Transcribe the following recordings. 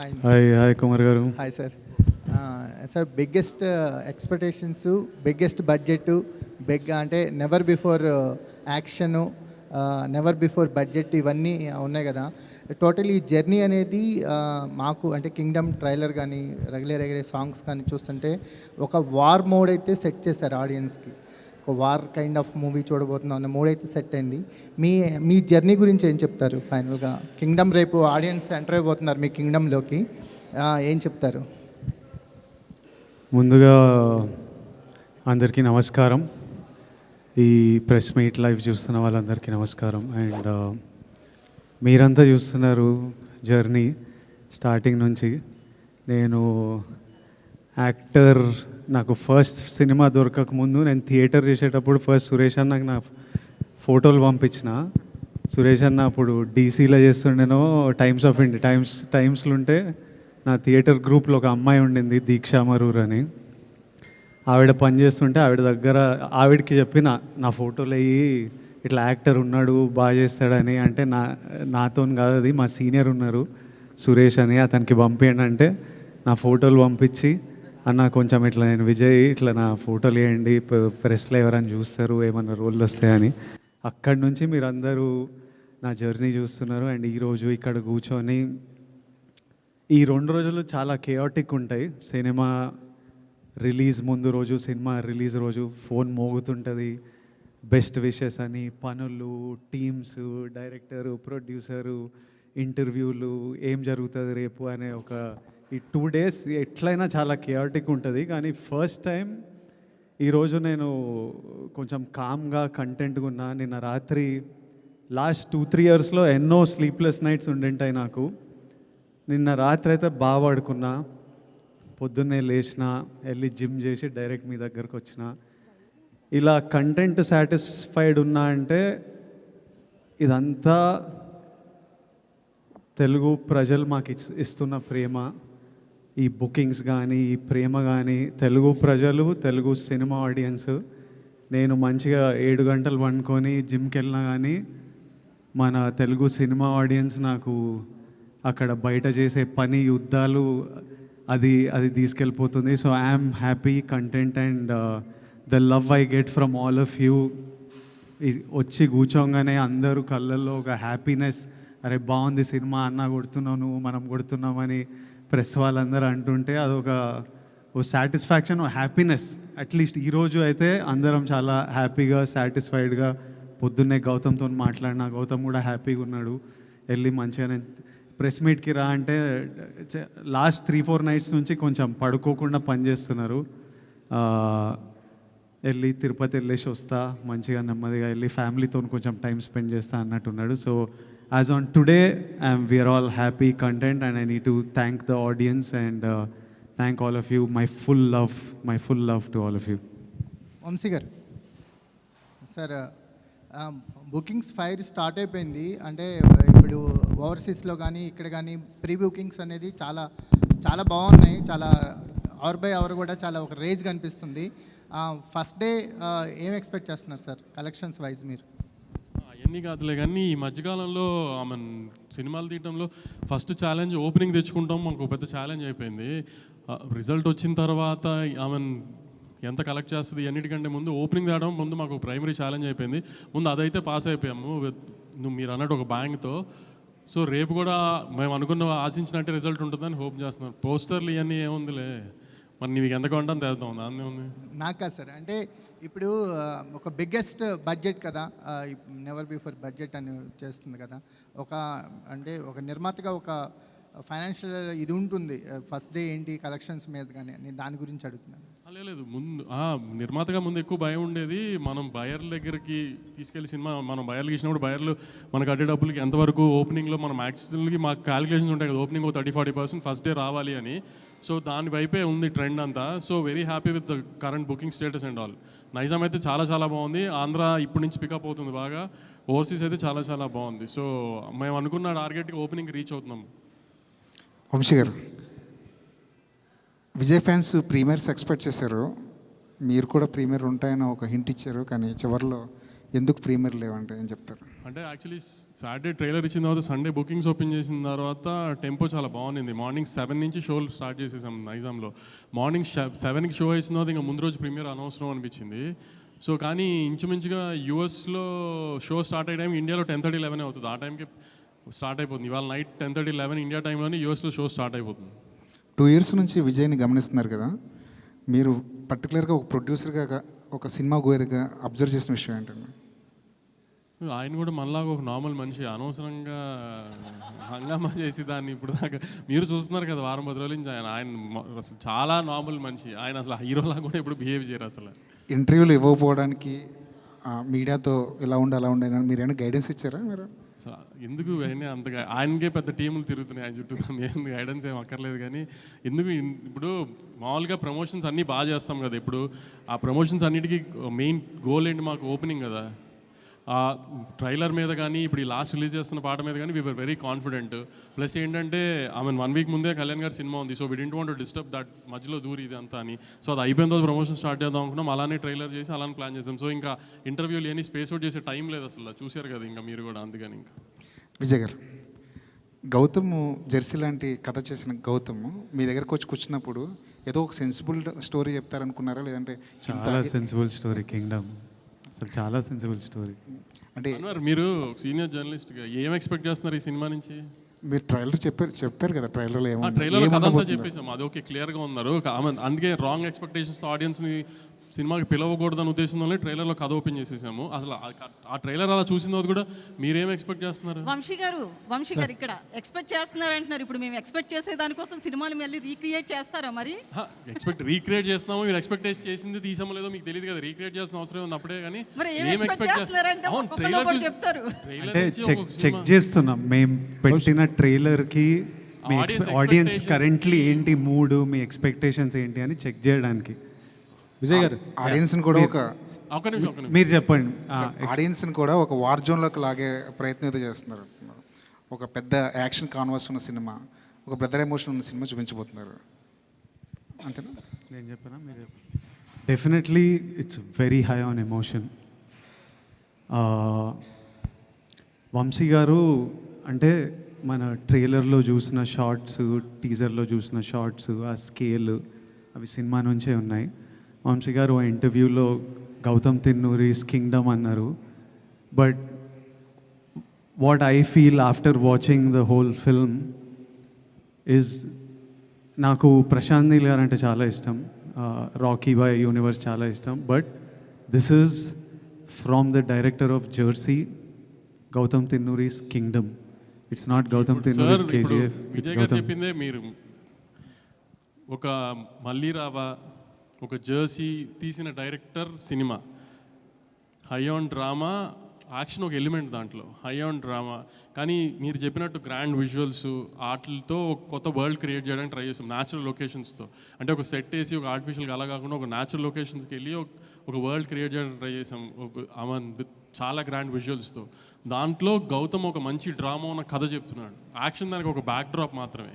Hi hi hi Kumar గారు. Hi sir. Sir biggest expectations, biggest budget, అంటే never before action, never before budget ఇవన్నీ ఉన్నాయి కదా. Total ఈ జర్నీ అనేది మాకు అంటే కింగ్డమ్ ట్రైలర్ కానీ రెగ్యులర్ సాంగ్స్ కానీ చూస్తుంటే ఒక వార్ మోడ్ అయితే సెట్ చేశారు ఆడియన్స్కి. ఒక వార్ కైండ్ ఆఫ్ మూవీ చూడబోతున్నాం అన్న మూడ్ అయితే సెట్ అయింది. మీ జర్నీ గురించి ఏం చెప్తారు? ఫైనల్గా కింగ్డమ్ రేపు ఆడియన్స్ ఎంటర్ అయిపోతున్నారు మీ కింగ్డమ్లోకి, ఏం చెప్తారు? ముందుగా అందరికీ నమస్కారం. ఈ ప్రెస్ మీట్ లైవ్ చూస్తున్న వాళ్ళందరికీ నమస్కారం. అండ్ మీరంతా చూస్తున్నారు జర్నీ స్టార్టింగ్ నుంచి. నేను యాక్టర్, నాకు ఫస్ట్ సినిమా దొరకక ముందు నేను థియేటర్ చేసేటప్పుడు ఫస్ట్ సురేష్ అన్నకు నా ఫోటోలు పంపించిన. సురేష్ అన్న అప్పుడు డీసీలో చేస్తుండేనో టైమ్స్ ఆఫ్ ఇండియా టైమ్స్లో ఉంటే నా థియేటర్ గ్రూప్లో ఒక అమ్మాయి ఉండింది, దీక్షా మరూర్ అని. ఆవిడ పనిచేస్తుంటే ఆవిడ దగ్గర ఆవిడకి చెప్పిన నా ఫోటోలు అయ్యి ఇట్లా యాక్టర్ ఉన్నాడు బాగా చేస్తాడని. అంటే నాతో కాదు, అది మా సీనియర్ ఉన్నారు సురేష్ అని, అతనికి పంపించండి అంటే నా ఫోటోలు పంపించి, అన్న కొంచెం ఇట్లా నేను విజయ్ ఇట్లా నా ఫోటోలు వేయండి, ప్రెస్లో ఎవరైనా చూస్తారు ఏమన్నా రోళ్ళు వస్తాయని. అక్కడి నుంచి మీరు అందరూ నా జర్నీ చూస్తున్నారు. అండ్ ఈరోజు ఇక్కడ కూర్చొని ఈ 2 రోజులు చాలా కేయాటిక్ ఉంటాయి. సినిమా రిలీజ్ ముందు రోజు, సినిమా రిలీజ్ రోజు ఫోన్ మోగుతుంటుంది, బెస్ట్ విషెస్ అని, పనులు, టీమ్స్, డైరెక్టరు, ప్రొడ్యూసరు, ఇంటర్వ్యూలు, ఏం జరుగుతుంది రేపు అనే ఒక ఈ 2 days ఎట్లయినా చాలా కేయాటిక్ ఉంటుంది. కానీ ఫస్ట్ టైం ఈరోజు నేను కొంచెం కామ్గా కంటెంట్గా ఉన్నా. నిన్న రాత్రి లాస్ట్ 2-3 yearsలో ఎన్నో స్లీప్లెస్ నైట్స్ ఉండింటాయి నాకు. నిన్న రాత్రి అయితే బాగా పడుకున్నా, పొద్దున్నే లేచిన, వెళ్ళి జిమ్ చేసి డైరెక్ట్ మీ దగ్గరకు వచ్చిన. ఇలా కంటెంట్ సాటిస్ఫైడ్ ఉన్నా అంటే ఇదంతా తెలుగు ప్రజలు మాకు ఇస్తున్న ప్రేమ. ఈ బుకింగ్స్ కానీ, ఈ ప్రేమ కానీ, తెలుగు ప్రజలు, తెలుగు సినిమా ఆడియన్స్. నేను మంచిగా 7 గంటలు పండుకొని జిమ్కి వెళ్ళినా కానీ మన తెలుగు సినిమా ఆడియన్స్ నాకు అక్కడ బయట చేసే పని, యుద్ధాలు, అది తీసుకెళ్ళిపోతుంది. So I'm happy, content and the love I get from all of you. వచ్చి కూర్చోగానే అందరూ కళ్ళల్లో ఒక హ్యాపీనెస్, అరే బాగుంది సినిమా, అన్న కొడుతున్నావు నువ్వు, మనం కొడుతున్నామని ప్రెస్ వాళ్ళందరూ అంటుంటే అదొక సాటిస్ఫాక్షన్, హ్యాపీనెస్. అట్లీస్ట్ ఈరోజు అయితే అందరం చాలా హ్యాపీగా, సాటిస్ఫైడ్గా. పొద్దున్నే గౌతమ్తో మాట్లాడినా, గౌతమ్ కూడా హ్యాపీగా ఉన్నాడు. వెళ్ళి మంచిగానే ప్రెస్ మీట్కి రా అంటే లాస్ట్ 3-4 nights నుంచి కొంచెం పడుకోకుండా పనిచేస్తున్నారు. వెళ్ళి తిరుపతి వెళ్ళేసి వస్తా, మంచిగా నెమ్మదిగా వెళ్ళి ఫ్యామిలీతో కొంచెం టైం స్పెండ్ చేస్తా అన్నట్టున్నాడు. So as on today, we are all happy, content, and I need to thank the audience and thank all of you. My full love to all of you. Vamsi గారు, సార్ బుకింగ్స్ ఫైర్ స్టార్ట్ అయిపోయింది. అంటే ఇప్పుడు ఓవర్సీస్లో కానీ ఇక్కడ కానీ pre bookings అనేది చాలా చాలా బాగున్నాయి. చాలా అవర్ బై అవర్ కూడా చాలా ఒక రేజ్ కనిపిస్తుంది. ఫస్ట్ డే ఏం ఎక్స్పెక్ట్ చేస్తున్నారు సార్ కలెక్షన్స్ వైజ్ మీరు? అవన్నీ కాదులే కానీ ఈ మధ్యకాలంలో సినిమాలు తీయడంలో ఫస్ట్ ఛాలెంజ్ ఓపెనింగ్ తెచ్చుకుంటాం, మనకు పెద్ద ఛాలెంజ్ అయిపోయింది. రిజల్ట్ వచ్చిన తర్వాత ఎంత కలెక్ట్ చేస్తుంది అన్నిటికంటే ముందు ఓపెనింగ్ తేవడం ముందు మాకు ప్రైమరీ ఛాలెంజ్ అయిపోయింది. ముందు అదైతే పాస్ అయిపోయాము మీరు అన్నట్టు ఒక బ్యాంగ్తో. సో రేపు కూడా మేము అనుకున్న ఆశించినట్టే రిజల్ట్ ఉంటుందని హోప్ చేస్తున్నాం. పోస్టర్లు ఇవన్నీ ఏముందిలే, మరి నీకు ఎంత కొంటాను తెద్దాం, దాన్ని ఉంది. నాకా సార్, అంటే ఇప్పుడు ఒక బిగ్గెస్ట్ బడ్జెట్ కదా, నెవర్ బిఫోర్ బడ్జెట్ అని చేస్తుంది కదా. అంటే ఒక నిర్మాతగా ఒక ఫైనాన్షియల్ ఇది ఉంటుంది. ఫస్ట్ డే ఏంటి కలెక్షన్స్ మీద కానీ నేను దాని గురించి అడుగుతున్నాను. లేదు, ముందు నిర్మాతగా ముందు ఎక్కువ భయం ఉండేది. మనం బయర్ల దగ్గరికి తీసుకెళ్లి సినిమా మనం బయర్లు ఇచ్చినప్పుడు బయర్లు మనకు అడ్డే డబ్బులకి ఎంతవరకు ఓపెనింగ్లో మనం యాక్చువల్గా మాకు క్యాలిక్యులేషన్స్ ఉంటాయి కదా, ఓపెనింగ్ 30-40% ఫస్ట్ డే రావాలి అని. సో దాని వైపే ఉంది ట్రెండ్ అంతా. So very happy with the current booking status and all. Nizam అయితే చాలా చాలా బాగుంది. ఆంధ్ర ఇప్పటి నుంచి పికప్ అవుతుంది బాగా. ఓవర్సీస్ అయితే చాలా చాలా బాగుంది. సో మేము అనుకున్న టార్గెట్కి ఓపెనింగ్ రీచ్ అవుతున్నాం. వంశీ గారు, విజయ్ ఫ్యాన్స్ ప్రీమియర్స్ ఎక్స్పెక్ట్ చేశారు, మీరు కూడా ప్రీమియర్ ఉంటాయని ఒక హింట్ ఇచ్చారు. కానీ చివరిలో ఎందుకు ప్రీమియర్ లేవంటే ఏం చెప్తారు? అంటే యాక్చువల్లీ సాటర్డే ట్రైలర్ ఇచ్చిన తర్వాత సండే బుకింగ్స్ ఓపెన్ చేసిన తర్వాత టెంపో చాలా బాగుంది. మార్నింగ్ 7 నుంచి షోలు స్టార్ట్ చేసేసాం నైజాంలో. మార్నింగ్ 7కి షో వేసిన తర్వాత ఇంకా ముందు రోజు ప్రీమియర్ అనవసరం అనిపించింది. సో కానీ ఇంచుమించుగా యూఎస్లో షో స్టార్ట్ అయ్యే టైం ఇండియాలో 10:30, 11 అవుతుంది. ఆ టైంకి స్టార్ట్ అయిపోతుంది. ఇవాళ నైట్ 10:30, 11 ఇండియా టైంలోనే యూఎస్లో షో స్టార్ట్ అయిపోతుంది. 2 years నుంచి విజయ్ని గమనిస్తున్నారు కదా, మీరు పర్టికులర్గా ఒక ప్రొడ్యూసర్గా ఒక సినిమా గోయర్గా అబ్జర్వ్ చేసిన విషయం ఏంటండి? ఆయన కూడా మనలాగా ఒక నార్మల్ మనిషి. అనవసరంగా హంగామా చేసి దాన్ని ఇప్పుడు దాకా మీరు చూస్తున్నారు కదా, వారం 10 రోజుల నుంచి ఆయన అసలు చాలా నార్మల్ మనిషి. ఆయన అసలు హీరోలా కూడా ఎప్పుడు బిహేవ్ చేయరు అసలు. ఇంటర్వ్యూలు ఇవ్వకపోవడానికి మీడియాతో ఇలా ఉండి అలా ఉండే మీరు ఏమైనా గైడెన్స్ ఇచ్చారా మీరు? అసలు ఎందుకు అయినా అంతగా ఆయనకే పెద్ద టీములు తిరుగుతున్నాయి ఆయన చుట్టూ. మేము గైడెన్స్ ఏం అక్కర్లేదు. కానీ ఎందుకు ఇప్పుడు మామూలుగా ప్రమోషన్స్ అన్నీ బాగా చేస్తాం కదా. ఇప్పుడు ఆ ప్రమోషన్స్ అన్నిటికీ మెయిన్ గోల్ ఏంటి? మాకు ఓపెనింగ్ కదా. ఆ ట్రైలర్ మీద కానీ ఇప్పుడు ఈ లాస్ట్ రిలీజ్ చేస్తున్న పాట మీద కానీ వీఆర్ వెరీ కాన్ఫిడెంట్. ప్లస్ ఏంటంటే ఆమె 1 week ముందే కళ్యాణ్ గారి సినిమా ఉంది. So we didn't want to disturb that మధ్యలో దూరి ఇది అంతా అని. సో అది అయిపోయిన తర్వాత ప్రమోషన్ స్టార్ట్ చేద్దాం అనుకున్నాం. అలానే ట్రైలర్ చేసి అలానే ప్లాన్ చేసాం. సో ఇంకా ఇంటర్వ్యూలు ఏని స్పేస్ అవుట్ చేసే టైం లేదు అసలు. చూశారు కదా ఇంకా మీరు కూడా. అందుకని ఇంకా విజయ్ గారు, గౌతమ్ జెర్సీ లాంటి కథ చేసిన గౌతమ్ మీ దగ్గరకు వచ్చి కూర్చున్నప్పుడు ఏదో ఒక సెన్సిబుల్ స్టోరీ చెప్తారనుకున్నారా, లేదంటే చాలా సెన్సిబుల్ స్టోరీ కింగ్డమ్. అసలు చాలా సెన్సిబుల్ స్టోరీ. అంటే మీరు సీనియర్ జర్నలిస్ట్గా ఏం ఎక్స్పెక్ట్ చేస్తున్నారు ఈ సినిమా నుంచి? మీరు ట్రైలర్ చెప్తారు కదా, ట్రైలర్లో ట్రైలర్ కథ అంతా చెప్పేసాం. అది ఓకే, క్లియర్గా ఉన్నారు. అందుకే రాంగ్ ఎక్స్పెక్టేషన్స్ ఆడియన్స్ని సినిమాకి పిలవకూడదని ఉద్దేశంలోనే ట్రైలర్లో కథ ఓపెన్ చేసేసాము. అసలు ఆ ట్రైలర్ అలా చూసిన తర్వాత కూడా మీరేం ఎక్స్పెక్ట్ చేస్తున్నారు? వంశీ గారు ఇక్కడ ఎక్స్పెక్ట్ చేస్తున్నారు అంటున్నారు. ఇప్పుడు మేము ఎక్స్పెక్ట్ చేసే దానికోసం సినిమాని మళ్ళీ రీక్రియేట్ చేస్తారా మరి? రీక్రియేట్ చేస్తున్నాము. మీరు ఎక్స్పెక్ట్ చేసింది తీసామో లేదో మీకు తెలియదు కదా. రీక్రియేట్ చేసిన అవసరం ఉంది అప్పుడే. కానీ ఏం ఎక్స్పెక్ట్ చేస్తున్నారంటే చెప్తారు. అంటే చెక్ చేస్తున్నాం మేము పెట్టిన ట్రైలర్కి మీ ఆడియన్స్ కరెంట్లీ ఏంటి మూడు, మీ ఎక్స్పెక్టేషన్స్ ఏంటి అని చెక్ చేయడానికి. విజయ్ గారు, ఆడియన్స్ని కూడా మీరు చెప్పండి. ఆడియన్స్ని కూడా ఒక వార్ జోన్లోకి లాగే ప్రయత్నం అయితే చేస్తున్నారు. ఒక పెద్ద యాక్షన్ కాన్వాస్ ఉన్న సినిమా, ఒక బ్రదర్ ఎమోషన్ ఉన్న సినిమా చూపించబోతున్నారు, అంతేనా? నేను చెప్పానా మీరు చెప్పండి? Definitely it's very high on emotion. Vamsi గారు అంటే మన ట్రైలర్లో చూసిన షార్ట్స్, టీజర్లో చూసిన షార్ట్స్, ఆ స్కేల్ అవి సినిమా నుంచే ఉన్నాయి. వంశీ గారు ఆ ఇంటర్వ్యూలో గౌతమ్ తిన్నూరిస్ కింగ్డమ్ అన్నారు. But what I feel after watching the whole film is, నాకు ప్రశాంత్ నీల్ గారు అంటే చాలా ఇష్టం, రాకీ బాయ్ యూనివర్స్ చాలా ఇష్టం. But this is from the director of Jersey, Gowtam Tinnanuri's Kingdom. It's not Gowtam Tinnanuri's KGF. Vijay గారు చెప్పిందే మీరు ఒక మళ్ళీ రావా, ఒక జెర్సీ తీసిన డైరెక్టర్ సినిమా, హై ఆన్ డ్రామా, యాక్షన్ ఒక ఎలిమెంట్ దాంట్లో, హై ఆన్ డ్రామా. కానీ మీరు చెప్పినట్టు గ్రాండ్ విజువల్స్ ఆటలతో ఒక కొత్త వరల్డ్ క్రియేట్ చేయడానికి ట్రై చేస్తాం. న్యాచురల్ లొకేషన్స్తో, అంటే ఒక సెట్ వేసి ఒక ఆర్టిఫిషియల్గా అలా కాకుండా ఒక న్యాచురల్ లొకేషన్స్కి వెళ్ళి ఒక వరల్డ్ క్రియేట్ చేయడానికి ట్రై చేసాం. విత్ చాలా గ్రాండ్ విజువల్స్తో. దాంట్లో గౌతమ్ ఒక మంచి డ్రామా ఉన్న కథ చెప్తున్నాడు. యాక్షన్ దానికి ఒక బ్యాక్ డ్రాప్ మాత్రమే.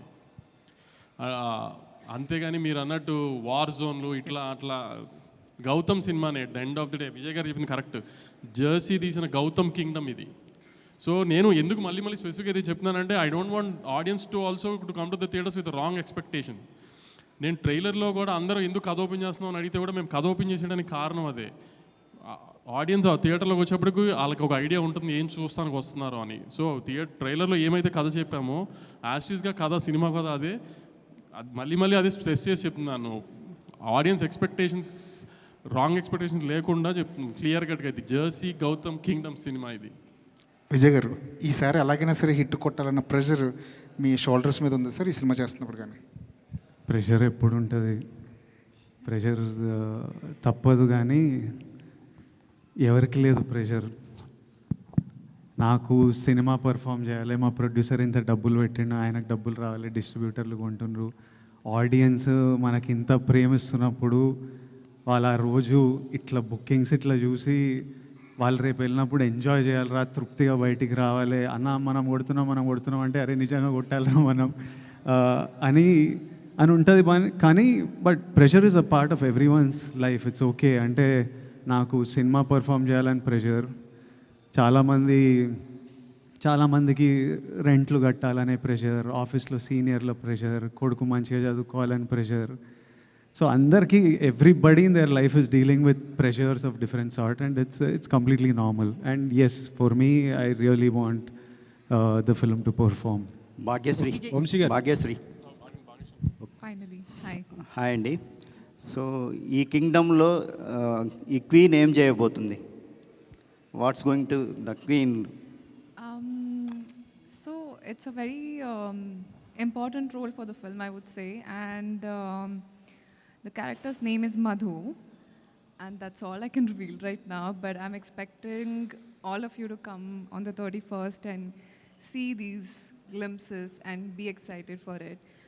అంతేగాని మీరు అన్నట్టు వార్ జోన్లు ఇట్లా అట్లా గౌతమ్ సినిమానే. At the end of the day Vijay గారు చెప్పింది కరెక్ట్. జెర్సీ తీసిన గౌతమ్ కింగ్డమ్ ఇది. సో నేను ఎందుకు మళ్ళీ స్పెసిఫిక్గా ఇది చెప్తున్నానంటే, I don't want audience to also to come to the theatres with wrong expectation. నేను ట్రైలర్లో కూడా అందరూ ఎందుకు కథ ఓపెన్ చేస్తున్నాం అని అడిగితే కూడా మేము కథ ఓపెన్ చేసేయడానికి కారణం అదే. ఆడియన్స్ ఆ థియేటర్లోకి వచ్చేప్పటికి వాళ్ళకి ఒక ఐడియా ఉంటుంది ఏం చూస్తానికి వస్తున్నారు అని. సో ట్రైలర్లో ఏమైతే కథ చెప్పామో యాస్టీస్గా కథ, సినిమా కథ అదే. మళ్ళీ అదే స్ట్రెస్ చేసి చెప్తున్నాను. ఆడియన్స్ ఎక్స్పెక్టేషన్స్, రాంగ్ ఎక్స్పెక్టేషన్స్ లేకుండా చెప్తున్నాను క్లియర్ కట్గా. ఇది జెర్సీ గౌతమ్ కింగ్డమ్ సినిమా ఇది. విజయ్ గారు, ఈసారి ఎలాగైనా సరే హిట్ కొట్టాలన్న ప్రెషర్ మీ షోల్డర్స్ మీద ఉంది సార్ ఈ సినిమా చేస్తున్నప్పుడు? కానీ ప్రెషర్ ఎప్పుడు ఉంటుంది, ప్రెషర్ తప్పదు. కానీ ఎవరికి లేదు ప్రెషర్. నాకు సినిమా పర్ఫామ్ చేయాలి, మా ప్రొడ్యూసర్ ఇంత డబ్బులు పెట్టిండు, ఆయనకు డబ్బులు రావాలి, డిస్ట్రిబ్యూటర్లు కొంటుండ్రు, ఆడియన్స్ మనకి ఇంత ప్రేమిస్తున్నప్పుడు వాళ్ళు ఆ రోజు ఇట్లా బుకింగ్స్ ఇట్లా చూసి వాళ్ళు రేపు వెళ్ళినప్పుడు ఎంజాయ్ చేయాలిరా, తృప్తిగా బయటికి రావాలి. అన్న మనం కొడుతున్నాం అంటే అరే నిజంగా కొట్టాలరా మనం అని ఉంటుంది. కానీ but pressure is a part of every one's life. It's okay. అంటే నాకు సినిమా పర్ఫామ్ చేయాలని ప్రెషర్, చాలామందికి రెంట్లు కట్టాలనే ప్రెషర్, ఆఫీస్లో సీనియర్ల ప్రెషర్, కొడుకు మంచిగా చదువుకోవాలని ప్రెషర్. సో అందరికీ everybody in their life is dealing with pressures of different sort and it's completely normal. And yes, for me I really want the film to perform. Bhagyashri, Vamsi గారు. Bhagyashri finally hi. Hi అండి. So ఈ కింగ్డమ్లో ఈ queen ఏం చేయబోతుంది? What's going to the queen? So it's a very important role for the film, I would say, and the character's name is Madhu, and that's all I can reveal right now, but I'm expecting all of you to come on the 31st and see these glimpses and be excited for it,